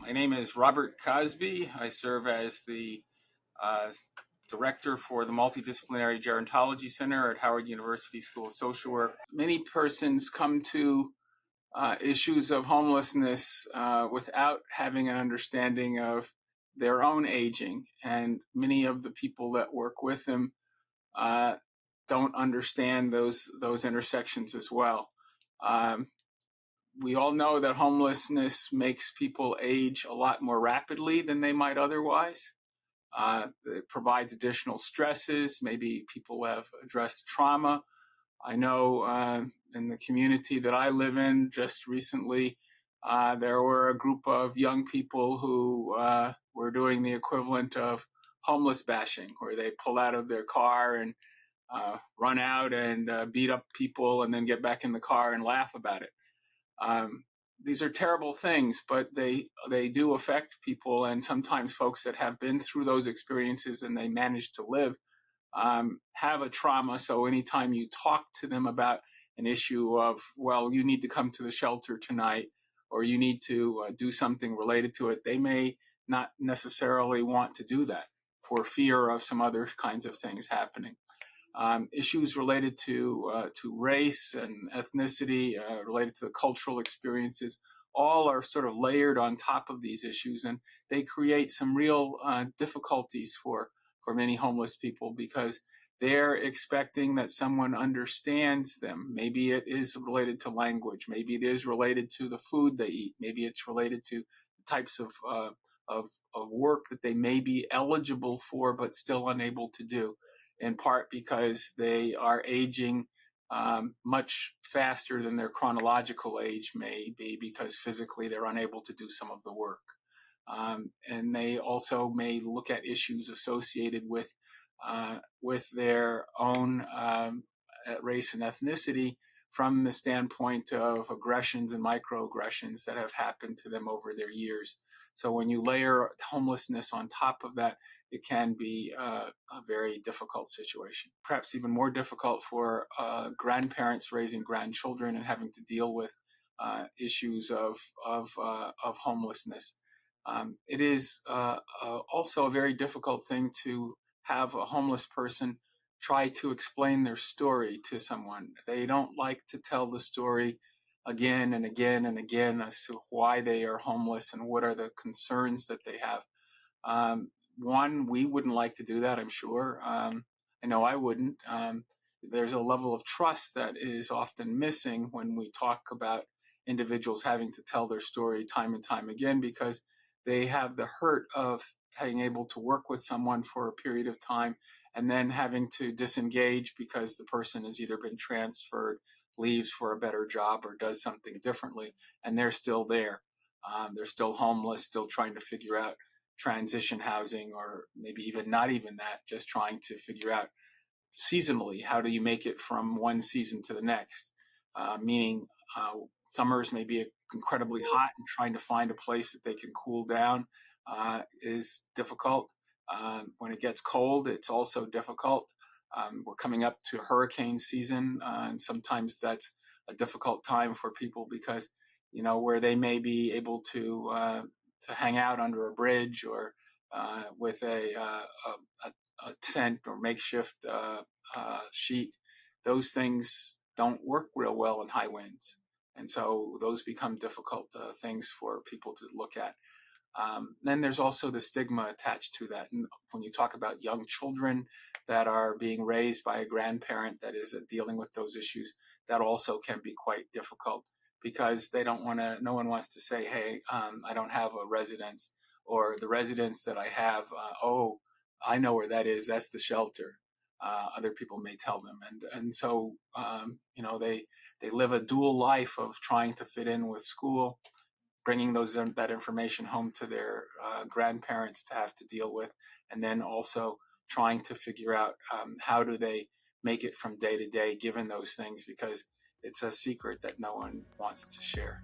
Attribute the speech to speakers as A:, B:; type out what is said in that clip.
A: My name is Robert Cosby. I serve as the director for the Multidisciplinary Gerontology Center at Howard University School of Social Work. Many persons come to issues of homelessness without having an understanding of their own aging, and many of the people that work with them don't understand those intersections as well. We all know that homelessness makes people age a lot more rapidly than they might otherwise. It provides additional stresses. Maybe people have addressed trauma. I know in the community that I live in, just recently, there were a group of young people who were doing the equivalent of homeless bashing, where they pull out of their car and run out and beat up people and then get back in the car and laugh about it. These are terrible things, but they do affect people, and sometimes folks that have been through those experiences and they manage to live have a trauma. So anytime you talk to them about an issue of, well, you need to come to the shelter tonight, or you need to do something related to it, they may not necessarily want to do that for fear of some other kinds of things happening. Issues related to race and ethnicity, related to the cultural experiences, all are sort of layered on top of these issues, and they create some real difficulties for many homeless people, because they're expecting that someone understands them. Maybe it is related to language, maybe it is related to the food they eat, maybe it's related to the types of work that they may be eligible for but still unable to do, in part because they are aging much faster than their chronological age may be, because physically they're unable to do some of the work. And they also may look at issues associated with their own race and ethnicity from the standpoint of aggressions and microaggressions that have happened to them over their years. So when you layer homelessness on top of that, it can be a very difficult situation. Perhaps even more difficult for grandparents raising grandchildren and having to deal with issues of homelessness. It is also a very difficult thing to have a homeless person try to explain their story to someone. They don't like to tell the story again and again and again as to why they are homeless and what are the concerns that they have. One, we wouldn't like to do that, I'm sure. I know I wouldn't. There's a level of trust that is often missing when we talk about individuals having to tell their story time and time again, because they have the hurt of being able to work with someone for a period of time and then having to disengage because the person has either been transferred, leaves for a better job, or does something differently, and they're still there. They're still homeless, still trying to figure out transition housing, or maybe even not even that, just trying to figure out seasonally, how do you make it from one season to the next? Meaning summers may be incredibly hot, and trying to find a place that they can cool down is difficult. When it gets cold, it's also difficult. We're coming up to hurricane season, and sometimes that's a difficult time for people, because, you know, where they may be able to hang out under a bridge or with a tent or makeshift sheet, those things don't work real well in high winds. And so those become difficult things for people to look at. Then there's also the stigma attached to that. And when you talk about young children that are being raised by a grandparent that is dealing with those issues, that also can be quite difficult, because they don't want to, no one wants to say, hey, I don't have a residence, or the residence that I have, oh, I know where that is, that's the shelter. Other people may tell them. And so, you know, they live a dual life of trying to fit in with school, bringing that information home to their grandparents to have to deal with, and then also trying to figure out how do they make it from day to day given those things, because it's a secret that no one wants to share.